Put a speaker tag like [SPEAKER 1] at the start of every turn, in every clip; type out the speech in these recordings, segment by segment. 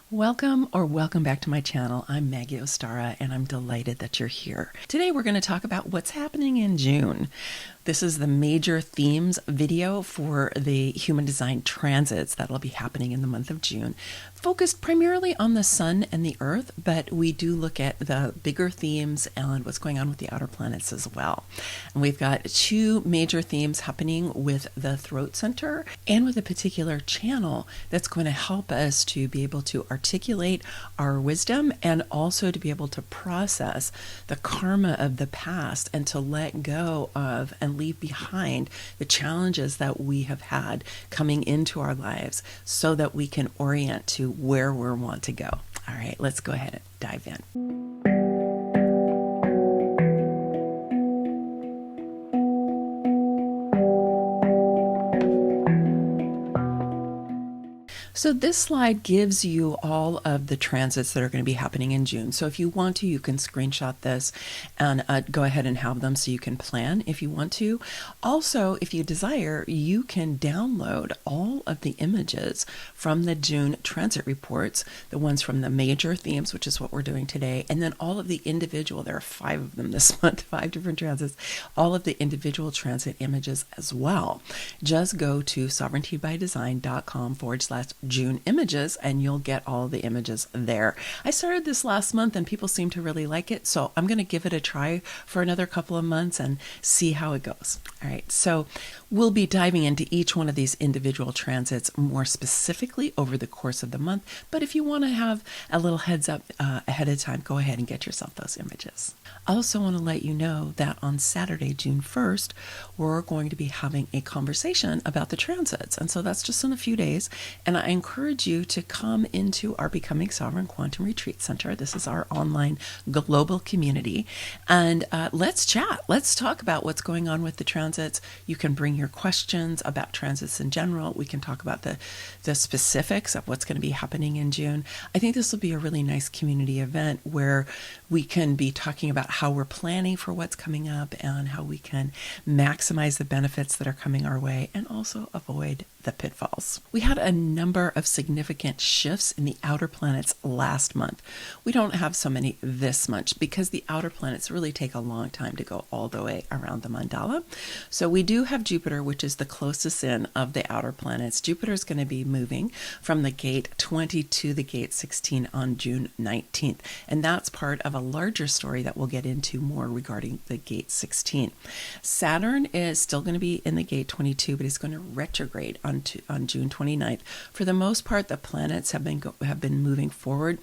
[SPEAKER 1] Welcome back to my channel. I'm Maggie Ostara, and I'm delighted that you're here. Today we're going to talk about what's happening in June. This is the major themes video for the human design transits that'll be happening in the month of June, focused primarily on the sun and the earth, but we do look at the bigger themes and what's going on with the outer planets as well. And we've got two major themes happening with the throat center and with a particular channel that's going to help us to be able to articulate our wisdom and also to be able to process the karma of the past and to let go of and leave behind the challenges that we have had coming into our lives so that we can orient to where we want to go. All right, let's go ahead and dive in. So this slide gives you all of the transits that are going to be happening in June. So if you want to, you can screenshot this and go ahead and have them so you can plan if you want to. Also, if you desire, you can download all of the images from the June transit reports, the ones from the major themes, which is what we're doing today, and then all of the individual, there are 5 of them this month, 5 different transits, all of the individual transit images as well. Just go to sovereigntybydesign.com/June images and you'll get all the images there. I started this last month and people seem to really like it, so I'm going to give it a try for another couple of months and see how it goes. All right, so we'll be diving into each one of these individual transits more specifically over the course of the month, but if you want to have a little heads up ahead of time, go ahead and get yourself those images. I also want to let you know that on Saturday, June 1st, we're going to be having a conversation about the transits, and so that's just in a few days, and I encourage you to come into our Becoming Sovereign Quantum Retreat Center. This is our online global community, and let's chat. Let's talk about what's going on with the transits. You can bring your questions about transits in general. We can talk about the specifics of what's going to be happening in June. I think this will be a really nice community event where we can be talking about how we're planning for what's coming up and how we can maximize the benefits that are coming our way and also avoid the pitfalls. We had a number of significant shifts in the outer planets last month. We don't have so many this month because the outer planets really take a long time to go all the way around the mandala. So we do have Jupiter, which is the closest in of the outer planets. Jupiter is going to be moving from the gate 20 to the gate 16 on June 19th. And that's part of a larger story that we'll get into more regarding the gate 16. Saturn is still going to be in the gate 22, but he's going to retrograde on June 29th. For the most part, the planets have been moving forward.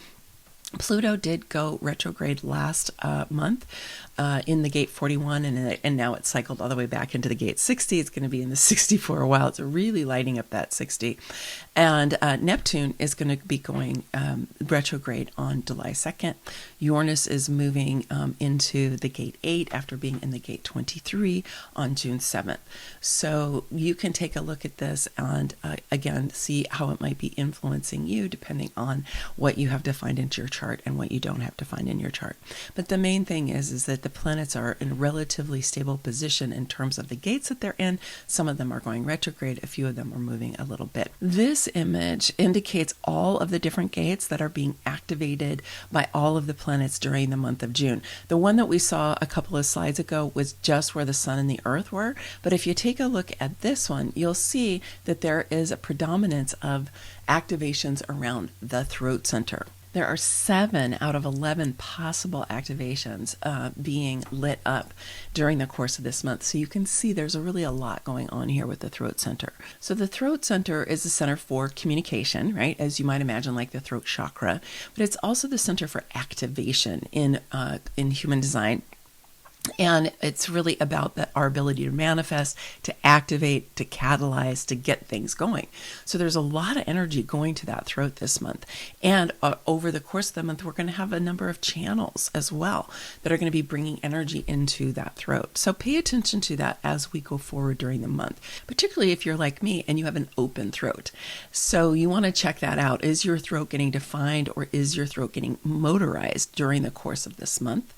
[SPEAKER 1] Pluto did go retrograde last month in the gate 41, and now it's cycled all the way back into the gate 60. It's going to be in the 60 for a while. It's really lighting up that 60. And Neptune is going to be going retrograde on July 2nd. Uranus is moving into the gate 8 after being in the gate 23 on June 7th. So you can take a look at this and again, see how it might be influencing you depending on what you have defined into your chart and what you don't have to find in your chart. But the main thing is that the planets are in a relatively stable position in terms of the gates that they're in. Some of them are going retrograde, a few of them are moving a little bit. This image indicates all of the different gates that are being activated by all of the planets during the month of June. The one that we saw a couple of slides ago was just where the sun and the earth were, but if you take a look at this one, you'll see that there is a predominance of activations around the throat center. There are 7 out of 11 possible activations being lit up during the course of this month. So you can see there's really a lot going on here with the throat center. So the throat center is the center for communication, right? As you might imagine, like the throat chakra, but it's also the center for activation in human design. And it's really about our ability to manifest, to activate, to catalyze, to get things going. So there's a lot of energy going to that throat this month. And over the course of the month, we're going to have a number of channels as well that are going to be bringing energy into that throat. So pay attention to that as we go forward during the month, particularly if you're like me and you have an open throat. So you want to check that out. Is your throat getting defined or is your throat getting motorized during the course of this month?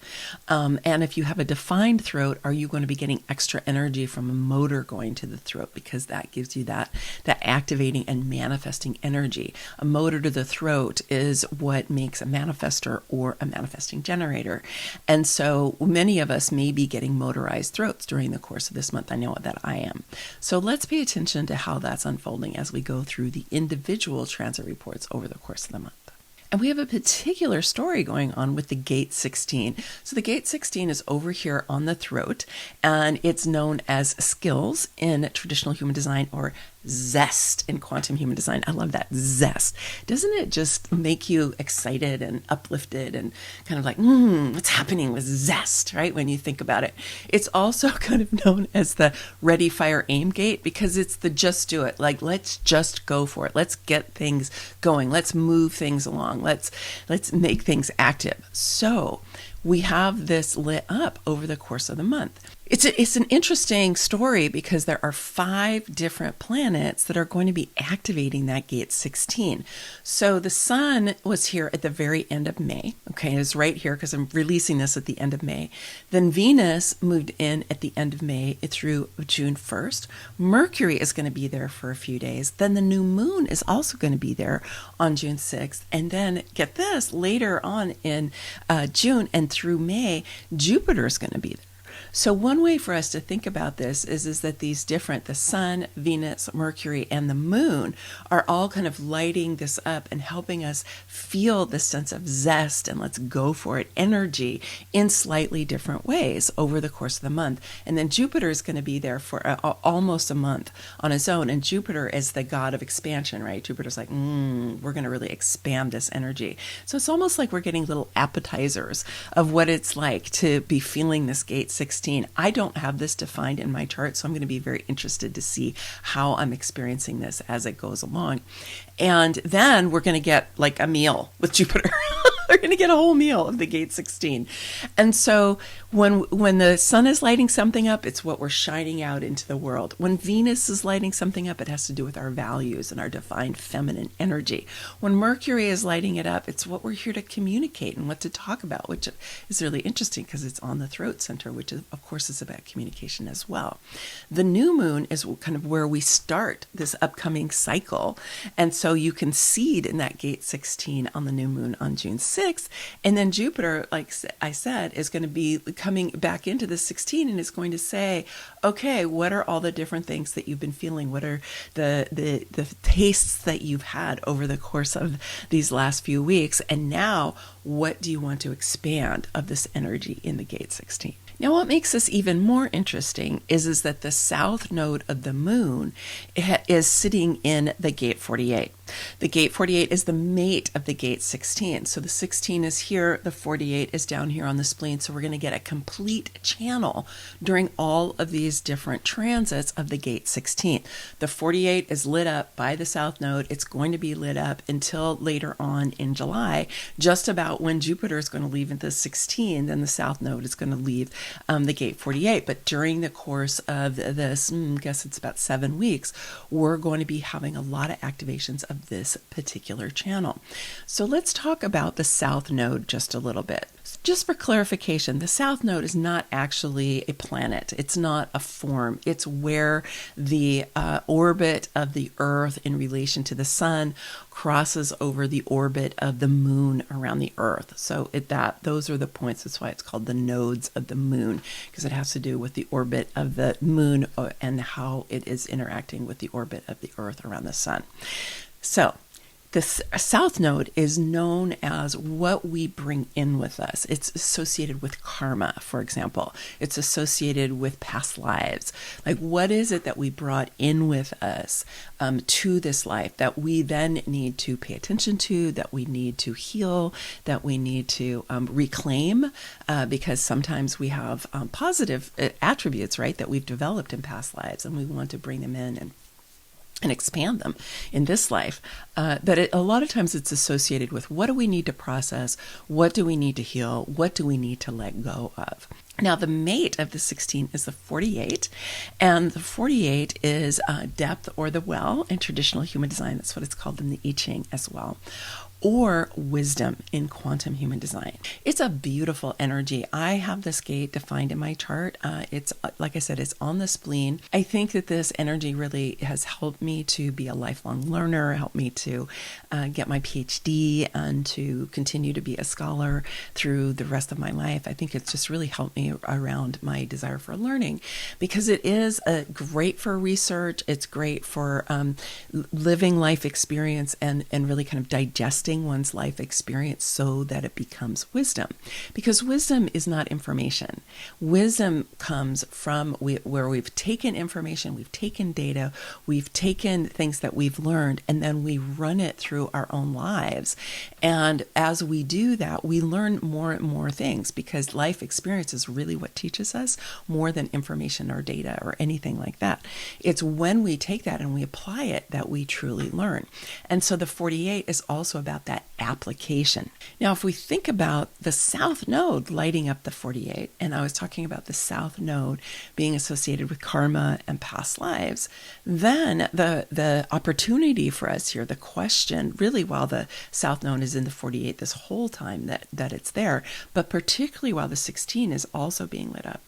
[SPEAKER 1] And if you have a defined throat, are you going to be getting extra energy from a motor going to the throat, because that gives you that activating and manifesting energy. A motor to the throat is what makes a manifester or a manifesting generator. And so many of us may be getting motorized throats during the course of this month. I know that I am. So let's pay attention to how that's unfolding as we go through the individual transit reports over the course of the month. And we have a particular story going on with the gate 16. So the gate 16 is over here on the throat, and it's known as skills in traditional human design, or zest in quantum human design. I love that, zest. Doesn't it just make you excited and uplifted and kind of like, what's happening with zest, right? When you think about it. It's also kind of known as the ready, fire, aim gate, because it's the just do it. Like, let's just go for it. Let's get things going. Let's move things along. Let's make things active. So we have this lit up over the course of the month. It's an interesting story because there are 5 different planets that are going to be activating that gate 16. So the sun was here at the very end of May. Okay, it's right here because I'm releasing this at the end of May. Then Venus moved in at the end of May through June 1st. Mercury is going to be there for a few days. Then the new moon is also going to be there on June 6th. And then, get this, later on in June and through May, Jupiter is going to be there. So one way for us to think about this is that these different, the sun, Venus, Mercury, and the moon are all kind of lighting this up and helping us feel this sense of zest and let's go for it energy in slightly different ways over the course of the month. And then Jupiter is going to be there for almost a month on its own. And Jupiter is the god of expansion, right? Jupiter's like, we're going to really expand this energy. So it's almost like we're getting little appetizers of what it's like to be feeling this gate 16. I don't have this defined in my chart, so I'm going to be very interested to see how I'm experiencing this as it goes along. And then we're going to get like a meal with Jupiter. We're going to get a whole meal of the gate 16. And so when the sun is lighting something up, it's what we're shining out into the world. When Venus is lighting something up, it has to do with our values and our divine feminine energy. When Mercury is lighting it up, it's what we're here to communicate and what to talk about, which is really interesting because it's on the throat center, which is, of course, is about communication as well. The new moon is kind of where we start this upcoming cycle. And so you can seed in that gate 16 on the new moon on June 6th. And then Jupiter, like I said, is going to be coming back into the 16 and is going to say, okay, what are all the different things that you've been feeling? What are the tastes that you've had over the course of these last few weeks? And now, what do you want to expand of this energy in the gate 16? Now, what makes this even more interesting is that the south node of the moon is sitting in the gate 48. The gate 48 is the mate of the gate 16. So the 16 is here, the 48 is down here on the spleen. So we're going to get a complete channel during all of these different transits of the gate 16. The 48 is lit up by the south node. It's going to be lit up until later on in July, just about when Jupiter is going to leave at the 16, then the south node is going to leave the gate 48. But during the course of this, I guess it's about 7 weeks, we're going to be having a lot of activations of this particular channel. So let's talk about the south node just a little bit. Just for clarification, the south node is not actually a planet. It's not a form. It's where the orbit of the Earth in relation to the sun crosses over the orbit of the moon around the Earth. So those are the points. That's why it's called the nodes of the moon, because it has to do with the orbit of the moon and how it is interacting with the orbit of the Earth around the sun. So the south node is known as what we bring in with us. It's associated with karma, for example. It's associated with past lives. Like, what is it that we brought in with us to this life that we then need to pay attention to, that we need to heal, that we need to reclaim, because sometimes we have positive attributes, right, that we've developed in past lives, and we want to bring them in and expand them in this life. But a lot of times it's associated with what do we need to process, what do we need to heal, what do we need to let go of. Now, the mate of the 16 is the 48, and the 48 is depth or the well in traditional human design. That's what it's called in the I Ching as well. or wisdom in quantum human design. It's a beautiful energy. I have this gate defined in my chart. It's, like I said, it's on the spleen. I think that this energy really has helped me to be a lifelong learner, helped me to get my PhD and to continue to be a scholar through the rest of my life. I think it's just really helped me around my desire for learning, because it is great for research. It's great for living life experience and really kind of digesting one's life experience so that it becomes wisdom. Because wisdom is not information. Wisdom comes from where we've taken information, we've taken data, we've taken things that we've learned, and then we run it through our own lives. And as we do that, we learn more and more things, because life experience is really what teaches us more than information or data or anything like that. It's when we take that and we apply it that we truly learn. And so the 48 is also about that application. Now, if we think about the south node lighting up the 48, and I was talking about the south node being associated with karma and past lives, then the opportunity for us here, the question, really while the south node is in the 48 this whole time that it's there, but particularly while the 16 is also being lit up,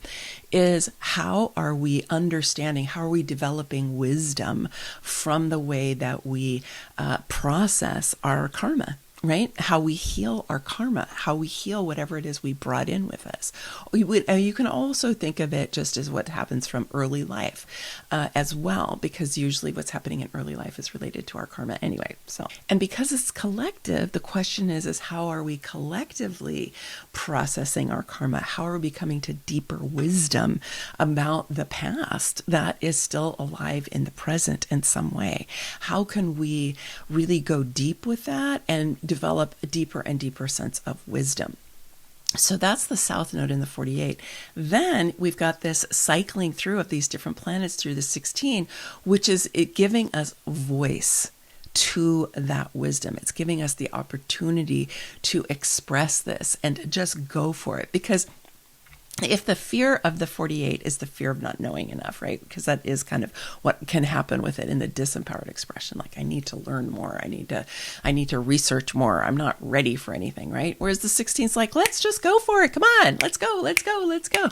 [SPEAKER 1] is how are we understanding, how are we developing wisdom from the way that we process our karma, right? How we heal our karma, how we heal whatever it is we brought in with us. You can also think of it just as what happens from early life as well, because usually what's happening in early life is related to our karma anyway. So, and because it's collective, the question is how are we collectively processing our karma? How are we coming to deeper wisdom about the past that is still alive in the present in some way? How can we really go deep with that and develop a deeper and deeper sense of wisdom? So that's the south node in the 48. Then we've got this cycling through of these different planets through the 16, which is it giving us voice to that wisdom. It's giving us the opportunity to express this and just go for it. Because if the fear of the 48 is the fear of not knowing enough, right? Because that is kind of what can happen with it in the disempowered expression. Like, I need to learn more. I need to research more. I'm not ready for anything, right? Whereas the 16 is like, let's just go for it. Come on, let's go, let's go, let's go.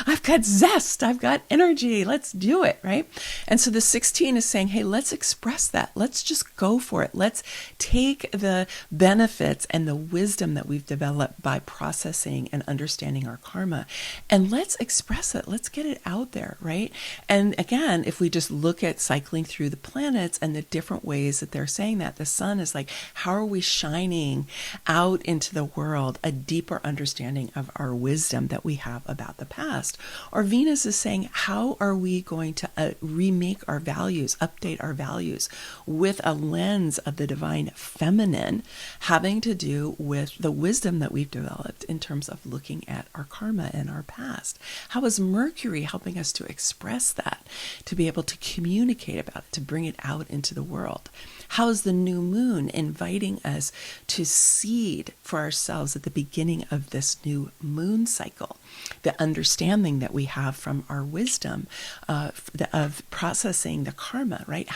[SPEAKER 1] I've got zest. I've got energy. Let's do it, right? And so the 16 is saying, hey, let's express that. Let's just go for it. Let's take the benefits and the wisdom that we've developed by processing and understanding our karma, and let's express it. Let's get it out there, right? And again, if we just look at cycling through the planets and the different ways that they're saying that, the sun is like, how are we shining out into the world a deeper understanding of our wisdom that we have about the past? Or Venus is saying, how are we going to remake our values, update our values with a lens of the divine feminine, having to do with the wisdom that we've developed in terms of looking at our karma and our past? How is Mercury helping us to express that, to be able to communicate about it, to bring it out into the world? How is the new moon inviting us to seed for ourselves at the beginning of this new moon cycle? The understanding that we have from our wisdom of processing the karma, right?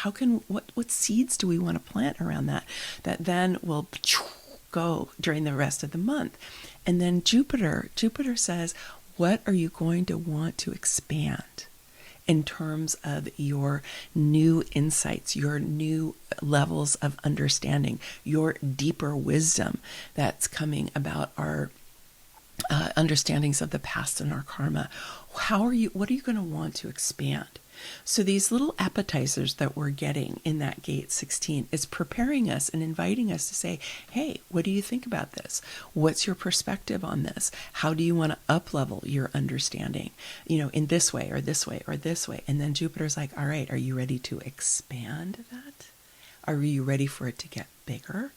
[SPEAKER 1] What seeds do we want to plant around that then will go during the rest of the month? And then Jupiter says, what are you going to want to expand in terms of your new insights, your new levels of understanding, your deeper wisdom that's coming about our understandings of the past and our karma? What are you going to want to expand? So these little appetizers that we're getting in that gate 16 is preparing us and inviting us to say, hey, what do you think about this? What's your perspective on this? How do you want to up-level your understanding, in this way or this way or this way? And then Jupiter's like, all right, are you ready to expand that? Are you ready for it to get bigger?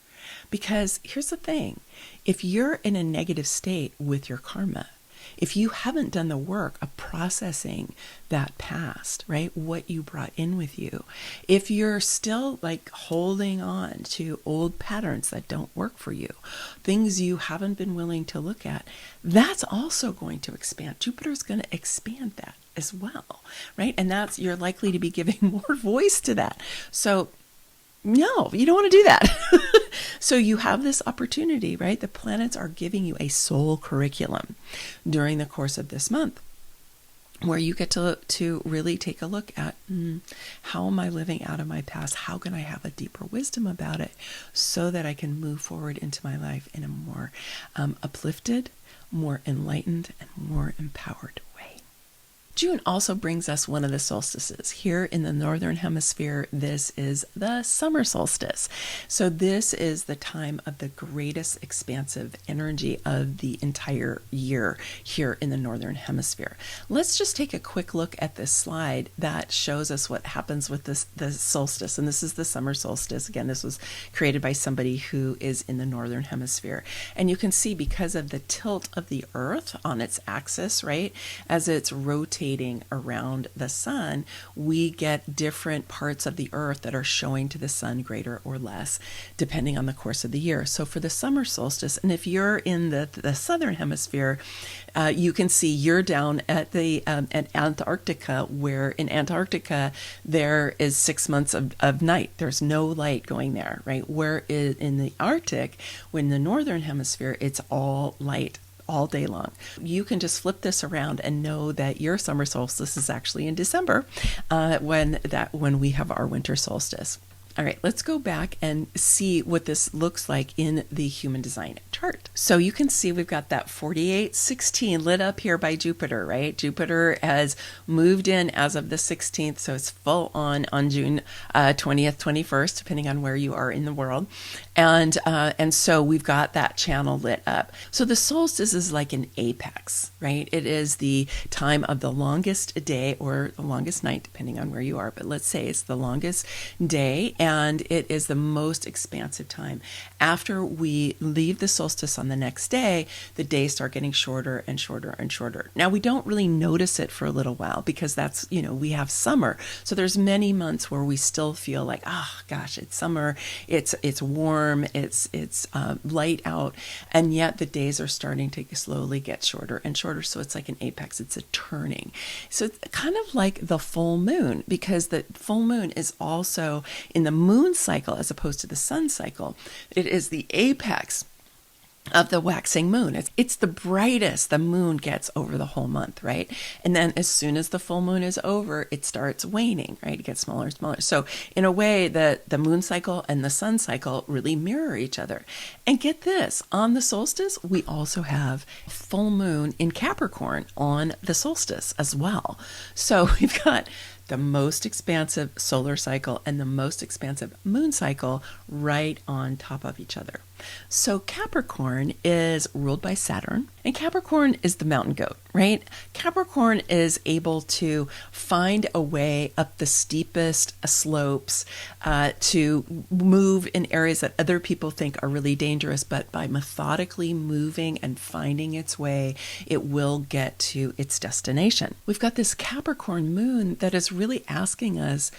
[SPEAKER 1] Because here's the thing, if you're in a negative state with your karma, if you haven't done the work of processing that past, right, what you brought in with you, if you're still like holding on to old patterns that don't work for you, things you haven't been willing to look at, that's also going to expand. Jupiter's going to expand that as well, right? And you're likely to be giving more voice to that. So No, you don't want to do that. So you have this opportunity, right? The planets are giving you a soul curriculum during the course of this month, where you get to really take a look at how am I living out of my past? How can I have a deeper wisdom about it so that I can move forward into my life in a more uplifted, more enlightened, and more empowered way? June also brings us one of the solstices. Here in the Northern Hemisphere, this is the summer solstice. So this is the time of the greatest expansive energy of the entire year here in the Northern Hemisphere. Let's just take a quick look at this slide that shows us what happens with the solstice. And this is the summer solstice. Again, this was created by somebody who is in the Northern Hemisphere. And you can see because of the tilt of the Earth on its axis, right, as it's rotating around the sun, we get different parts of the earth that are showing to the sun greater or less, depending on the course of the year. So for the summer solstice, and if you're in the southern hemisphere, you can see you're down at the at Antarctica, where in Antarctica there is 6 months of night. There's no light going there, right? Where in the Arctic, when the northern hemisphere, it's all light all day long. You can just flip this around and know that your summer solstice is actually in December, when we have our winter solstice. All right, let's go back and see what this looks like in the human design chart. So you can see we've got that 4816 lit up here by Jupiter, right? Jupiter has moved in as of the 16th, so it's full on June 20th, 21st, depending on where you are in the world. And so we've got that channel lit up. So the solstice is like an apex, right? It is the time of the longest day or the longest night, depending on where you are. But let's say it's the longest day, and it is the most expansive time. After we leave the solstice on the next day, the days start getting shorter and shorter and shorter. Now, we don't really notice it for a little while because that's, we have summer. So there's many months where we still feel like, oh gosh, it's summer, it's warm, it's light out, and yet the days are starting to slowly get shorter and shorter. So it's like an apex, it's a turning. So it's kind of like the full moon, because the full moon is also in the moon cycle as opposed to the sun cycle. It is the apex of the waxing moon. It's the brightest the moon gets over the whole month, right? And then as soon as the full moon is over, it starts waning, right? It gets smaller and smaller. So in a way, the moon cycle and the sun cycle really mirror each other. And get this, on the solstice, we also have full moon in Capricorn on the solstice as well. So we've got the most expansive solar cycle and the most expansive moon cycle right on top of each other. So Capricorn is ruled by Saturn, and Capricorn is the mountain goat, right? Capricorn is able to find a way up the steepest slopes to move in areas that other people think are really dangerous, but by methodically moving and finding its way, it will get to its destination. We've got this Capricorn moon that is really asking us,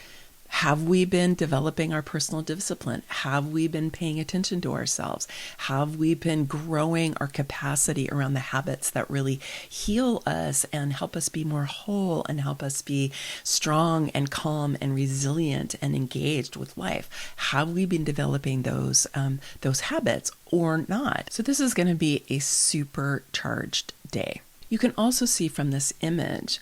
[SPEAKER 1] have we been developing our personal discipline? Have we been paying attention to ourselves? Have we been growing our capacity around the habits that really heal us and help us be more whole and help us be strong and calm and resilient and engaged with life? Have we been developing those habits or not? So this is going to be a supercharged day. You can also see from this image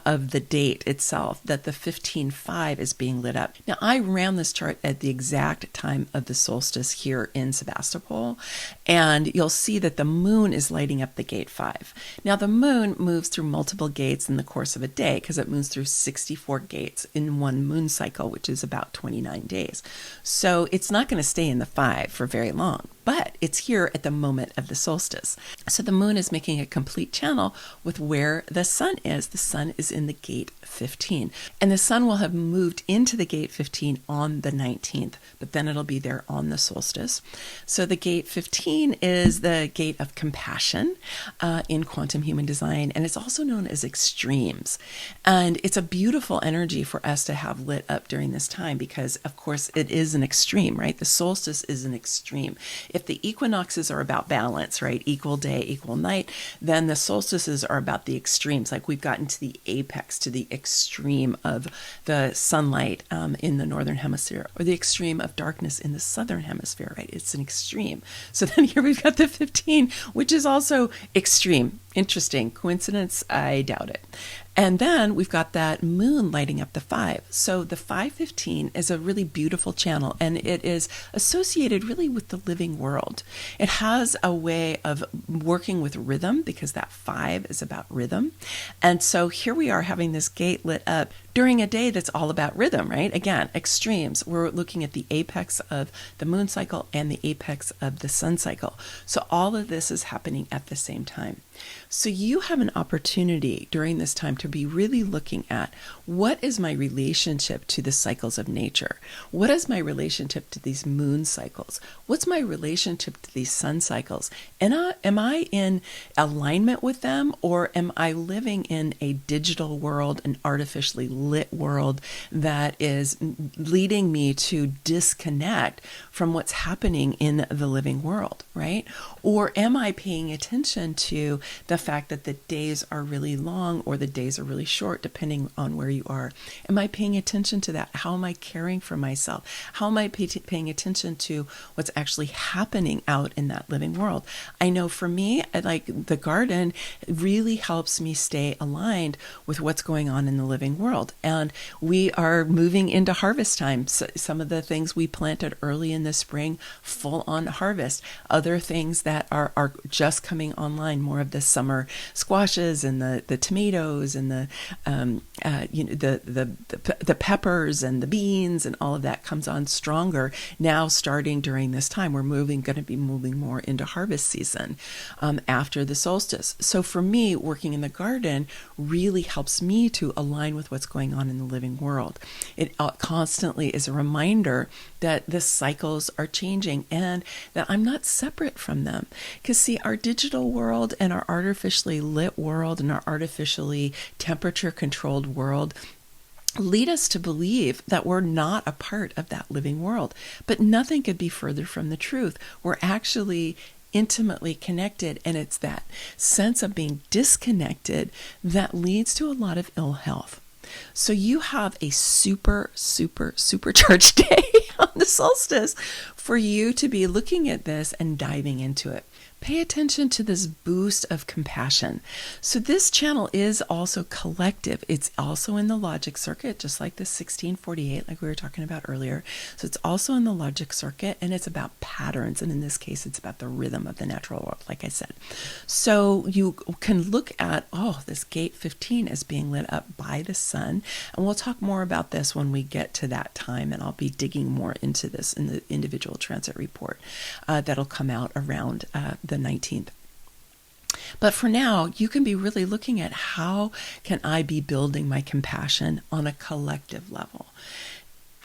[SPEAKER 1] of the date itself that the 15.5 is being lit up. Now, I ran this chart at the exact time of the solstice here in Sebastopol, and you'll see that the moon is lighting up the gate 5. Now, the moon moves through multiple gates in the course of a day because it moves through 64 gates in one moon cycle, which is about 29 days. So it's not going to stay in the 5 for very long, but it's here at the moment of the solstice. So the moon is making a complete channel with where the sun is. The sun is in the gate 15, and the sun will have moved into the gate 15 on the 19th, but then it'll be there on the solstice. So the gate 15 is the gate of compassion in quantum human design, and it's also known as extremes. And it's a beautiful energy for us to have lit up during this time because, of course, it is an extreme, right? The solstice is an extreme. if the equinoxes are about balance, right? Equal day, equal night, then the solstices are about the extremes. Like we've gotten to the apex, to the extreme of the sunlight in the northern hemisphere, or the extreme of darkness in the southern hemisphere, right? It's an extreme. So then here we've got the 15, which is also extreme. Interesting. Coincidence? I doubt it. And then we've got that moon lighting up the 5. So the 515 is a really beautiful channel, and it is associated really with the living world. It has a way of working with rhythm, because that 5 is about rhythm. And so here we are having this gate lit up during a day that's all about rhythm, right? Again, extremes. We're looking at the apex of the moon cycle and the apex of the sun cycle. So all of this is happening at the same time. So you have an opportunity during this time to be really looking at, what is my relationship to the cycles of nature? What is my relationship to these moon cycles? What's my relationship to these sun cycles? And am I in alignment with them, or am I living in a digital world, an artificially lit world that is leading me to disconnect from what's happening in the living world, right? Or am I paying attention to the fact that the days are really long or the days are really short, depending on where you are? Am I paying attention to that? How am I caring for myself? How am I paying attention to what's actually happening out in that living world? I know for me, like the garden really helps me stay aligned with what's going on in the living world. And we are moving into harvest time. So some of the things we planted early in the spring, full on harvest. Other things that are just coming online, more of the summer squashes and the tomatoes and the peppers and the beans and all of that comes on stronger now, starting during this time. We're going to be moving more into harvest season after the solstice. So for me, working in the garden really helps me to align with what's going on in the living world. It constantly is a reminder that the cycles are changing and that I'm not separate from them. Because see, our digital world and our artificially lit world and our artificially temperature controlled world lead us to believe that we're not a part of that living world. But nothing could be further from the truth. We're actually intimately connected, and it's that sense of being disconnected that leads to a lot of ill health. So you have a supercharged day on the solstice for you to be looking at this and diving into it. Pay attention to this boost of compassion. So this channel is also collective. It's also in the logic circuit, just like the 1648, like we were talking about earlier. So it's also in the logic circuit, and it's about patterns. And in this case, it's about the rhythm of the natural world, like I said. So you can look at, this gate 15 is being lit up by the sun. And we'll talk more about this when we get to that time. And I'll be digging more into this in the individual transit report that'll come out around the 19th. But for now, you can be really looking at, how can I be building my compassion on a collective level?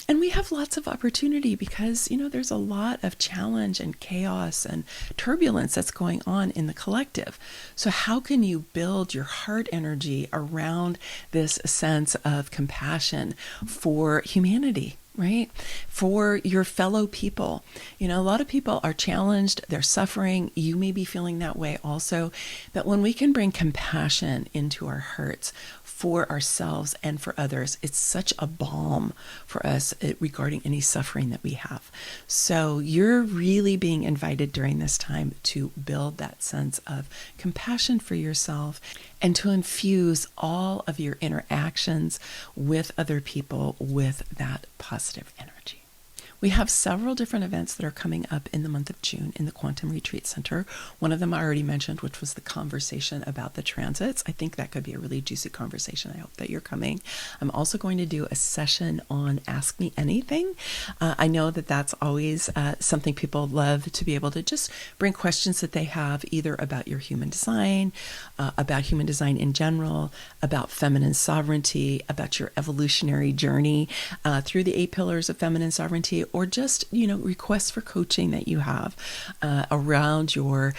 [SPEAKER 1] And we have lots of opportunity because, there's a lot of challenge and chaos and turbulence that's going on in the collective. So how can you build your heart energy around this sense of compassion for humanity? Right? For your fellow people. A lot of people are challenged, they're suffering. You may be feeling that way also. But when we can bring compassion into our hearts for ourselves and for others, it's such a balm for us regarding any suffering that we have. So you're really being invited during this time to build that sense of compassion for yourself and to infuse all of your interactions with other people with that positive energy. We have several different events that are coming up in the month of June in the Quantum Retreat Center. One of them I already mentioned, which was the conversation about the transits. I think that could be a really juicy conversation. I hope that you're coming. I'm also going to do a session on Ask Me Anything. I know that that's always something people love, to be able to just bring questions that they have, either about your human design in general, about feminine sovereignty, about your evolutionary journey through the 8 pillars of feminine sovereignty, or just, requests for coaching that you have around your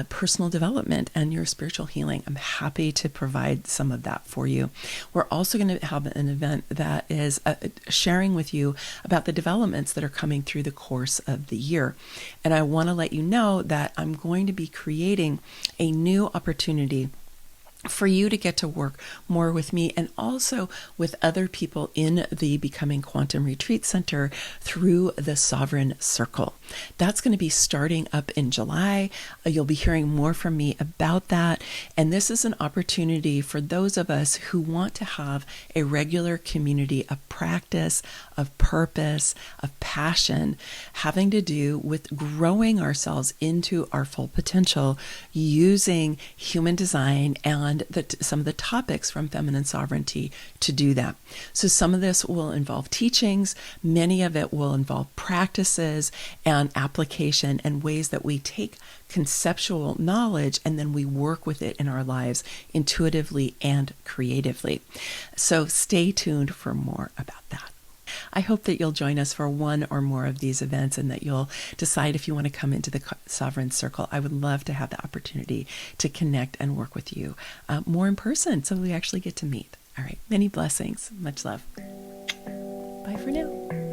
[SPEAKER 1] personal development and your spiritual healing. I'm happy to provide some of that for you. We're also going to have an event that is sharing with you about the developments that are coming through the course of the year. And I want to let you know that I'm going to be creating a new opportunity for you to get to work more with me and also with other people in the Becoming Quantum Retreat Center through the Sovereign Circle. That's going to be starting up in July. You'll be hearing more from me about that. And this is an opportunity for those of us who want to have a regular community of practice, of purpose, of passion, having to do with growing ourselves into our full potential using human design and some of the topics from feminine sovereignty to do that. So some of this will involve teachings, many of it will involve practices and application and ways that we take conceptual knowledge and then we work with it in our lives intuitively and creatively. So stay tuned for more about that. I hope that you'll join us for one or more of these events and that you'll decide if you want to come into the Sovereign Circle. I would love to have the opportunity to connect and work with you more in person so we actually get to meet. All right. Many blessings. Much love. Bye for now.